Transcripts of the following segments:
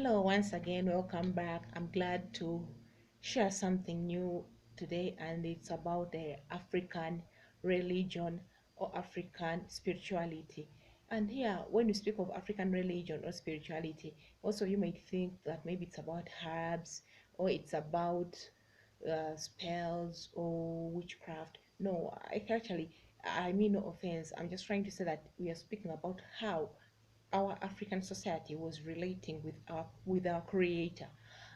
Hello, once again, welcome back. I'm glad to share something new today, and it's about the African religion or African spirituality. And here, when you speak of African religion or spirituality, also you might think that maybe it's about herbs or it's about spells or witchcraft. No, I mean no offense. I'm just trying to say that we are speaking about how our African society was relating with our creator.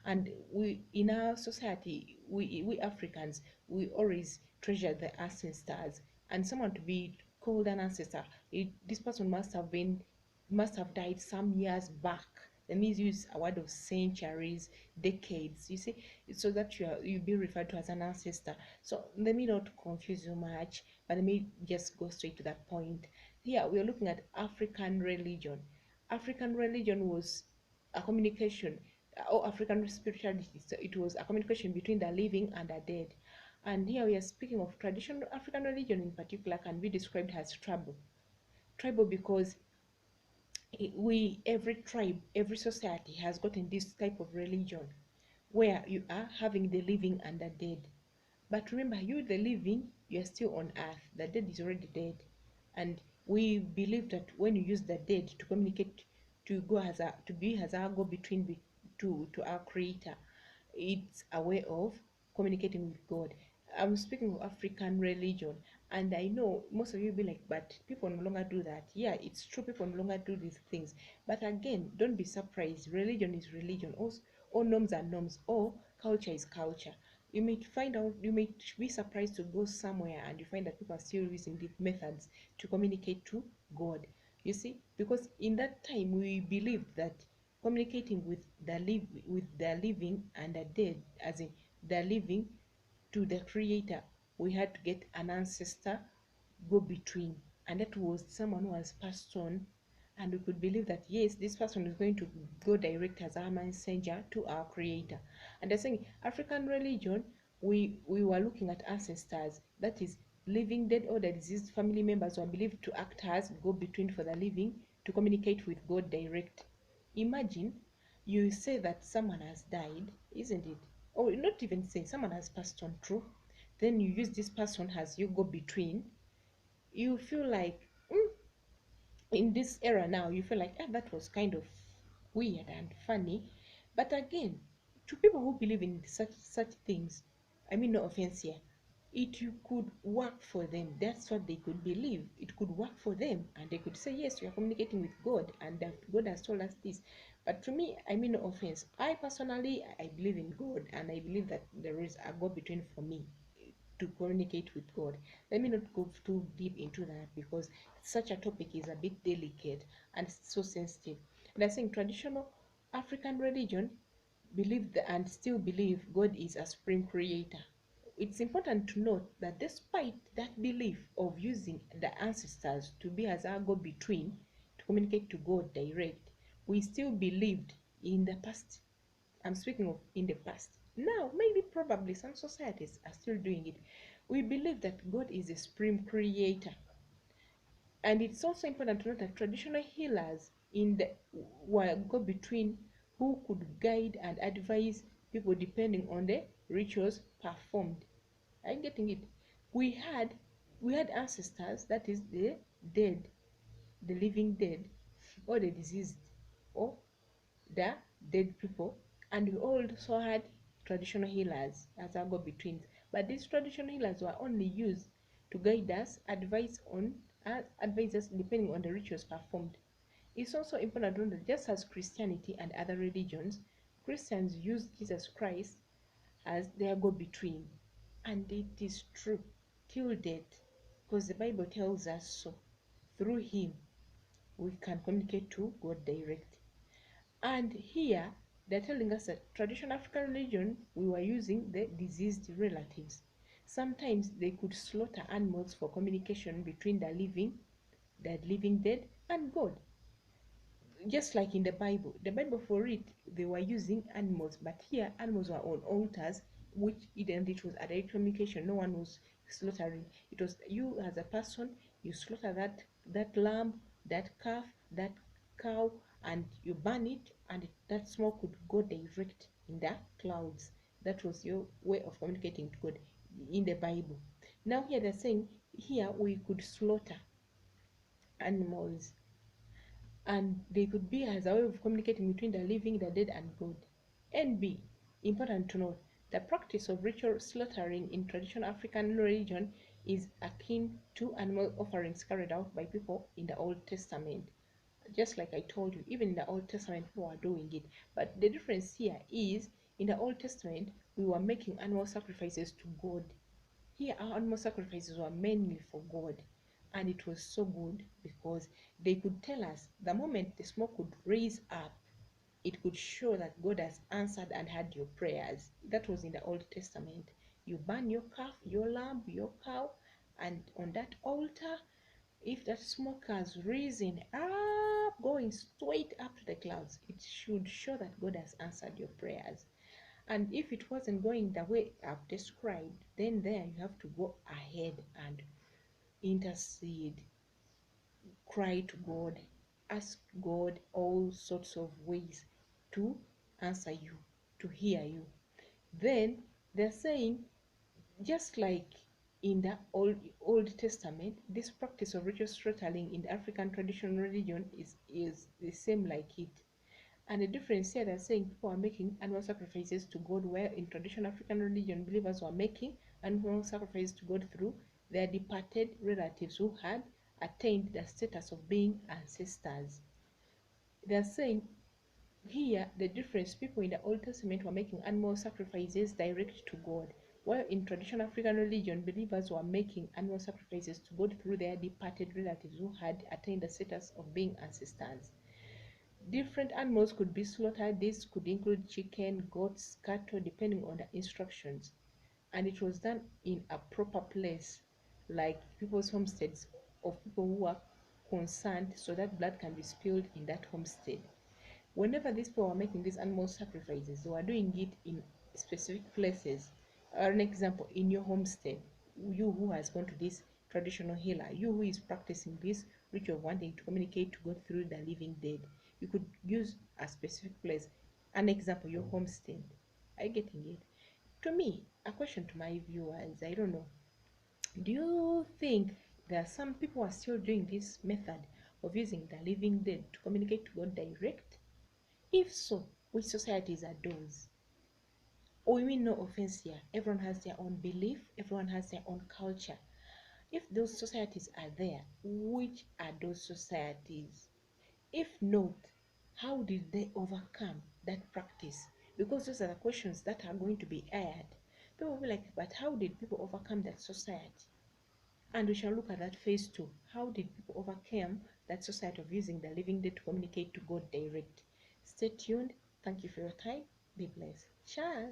And we in our society, we Africans, we always treasure the ancestors. And someone to be called an ancestor, this person must have died some years back. Let me use a word of centuries, decades, you see, so that you be referred to as an ancestor. So let me not confuse you much, but let me just go straight to that point. Here we are looking at African religion. African religion was a communication, or African spirituality. So it was a communication between the living and the dead. And here we are speaking of traditional African religion in particular can be described as tribal. Tribal because every tribe, every society has gotten this type of religion where you are having the living and the dead. But remember, you, the living, you are still on earth. The dead is already dead. And we believe that when you use the dead to communicate, to be as our go between to our creator, it's a way of communicating with God. I'm speaking of African religion, and I know most of you will be like, but people no longer do that. Yeah, it's true, people no longer do these things. But again, don't be surprised. Religion is religion. Also, all norms are norms. All culture is culture. You may be surprised to go somewhere and you find that people are still using these methods to communicate to God. You see, because in that time we believed that communicating with the living and the dead, as in the living to the creator, we had to get an ancestor go between, and that was someone who has passed on, and we could believe that yes, this person is going to go direct as our messenger to our creator. And they're saying African religion, we were looking at ancestors, that is living, dead, or the deceased family members were believed to act as go between for the living to communicate with God direct. Imagine you say that someone has died, isn't it? Or not even say someone has passed on, true, then you use this person as you go between. You feel like in this era now, you feel like that was kind of weird and funny. But again, to people who believe in such things, I mean no offense here, could work for them. That's what they could believe. It could work for them, and they could say yes, we are communicating with God, and that God has told us this. But to me, I mean no offense, I personally, I believe in God, and I believe that there is a go between for me to communicate with God. Let me not go too deep into that because such a topic is a bit delicate and so sensitive. And I think traditional African religion believed and still believe God is a supreme creator. It's important to note that despite that belief of using the ancestors to be as our go between to communicate to God direct, we still believed in the past. I'm speaking of in the past. Now, maybe probably some societies are still doing it. We believe that God is a supreme creator. And it's also important to note that traditional healers in the were go between who could guide and advise people depending on the rituals performed. Are you getting it? We had we had ancestors, that is the dead, the living dead, or the deceased, or the dead people, and we also had traditional healers as our go-betweens. But these traditional healers were only used to guide us, advise us depending on the rituals performed. It's also important to know that just as Christianity and other religions, Christians use Jesus Christ as their go-between, and it is true till death, because the Bible tells us so. Through him, we can communicate to God direct. And here they're telling us that traditional African religion, we were using the deceased relatives. Sometimes they could slaughter animals for communication between the living dead, and God. Just like in the Bible for it, they were using animals, but here animals were on altars, it was a direct communication. No one was slaughtering. It was you as a person, you slaughter that lamb, that calf, that cow, and you burn it, and that smoke would go direct in the clouds. That was your way of communicating to God in the Bible. Now here they're saying here we could slaughter animals, and they could be as a way of communicating between the living, the dead, and God. And B, important to note, the practice of ritual slaughtering in traditional African religion is akin to animal offerings carried out by people in the Old Testament. Just like I told you, even in the Old Testament, people are doing it. But the difference here is in the Old Testament, we were making animal sacrifices to God. Here, our animal sacrifices were mainly for God, and it was so good because they could tell us the moment the smoke could raise up, it could show that God has answered and heard your prayers. That was in the Old Testament. You burn your calf, your lamb, your cow, and on that altar, if that smoke has risen up, going straight up to the clouds, it should show that God has answered your prayers. And if it wasn't going the way I've described, then there you have to go ahead and intercede, cry to God, ask God all sorts of ways to answer you, to hear you. Then they're saying, just like in the Old Testament, this practice of ritual slaughtering in the African traditional religion is the same like it. And the difference here, they're saying people are making animal sacrifices to God, where in traditional African religion, believers were making animal sacrifices to God through their departed relatives who had attained the status of being ancestors. They're saying here the difference, people in the Old Testament were making animal sacrifices direct to God, while in traditional African religion, believers were making animal sacrifices to God through their departed relatives who had attained the status of being ancestors. Different animals could be slaughtered. This could include chicken, goats, cattle, depending on the instructions. And it was done in a proper place, like people's homesteads of people who are concerned, so that blood can be spilled in that homestead. Whenever these people were making these animal sacrifices, they were doing it in specific places. An example, in your homestead, you who has gone to this traditional healer, you who is practicing this ritual of wanting to communicate to God through the living dead, you could use a specific place. An example, your homestead. Are you getting it? To me, a question to my viewers, I don't know. Do you think there are some people who are still doing this method of using the living dead to communicate to God direct? If so, which societies are those? Oh, we mean no offense here. Everyone has their own belief, everyone has their own culture. If those societies are there, which are those societies? If not, how did they overcome that practice? Because those are the questions that are going to be aired. People will be like, but how did people overcome that society? And we shall look at that phase two. How did people overcome that society of using the living dead to communicate to God direct? Stay tuned. Thank you for your time. Be blessed. Ciao.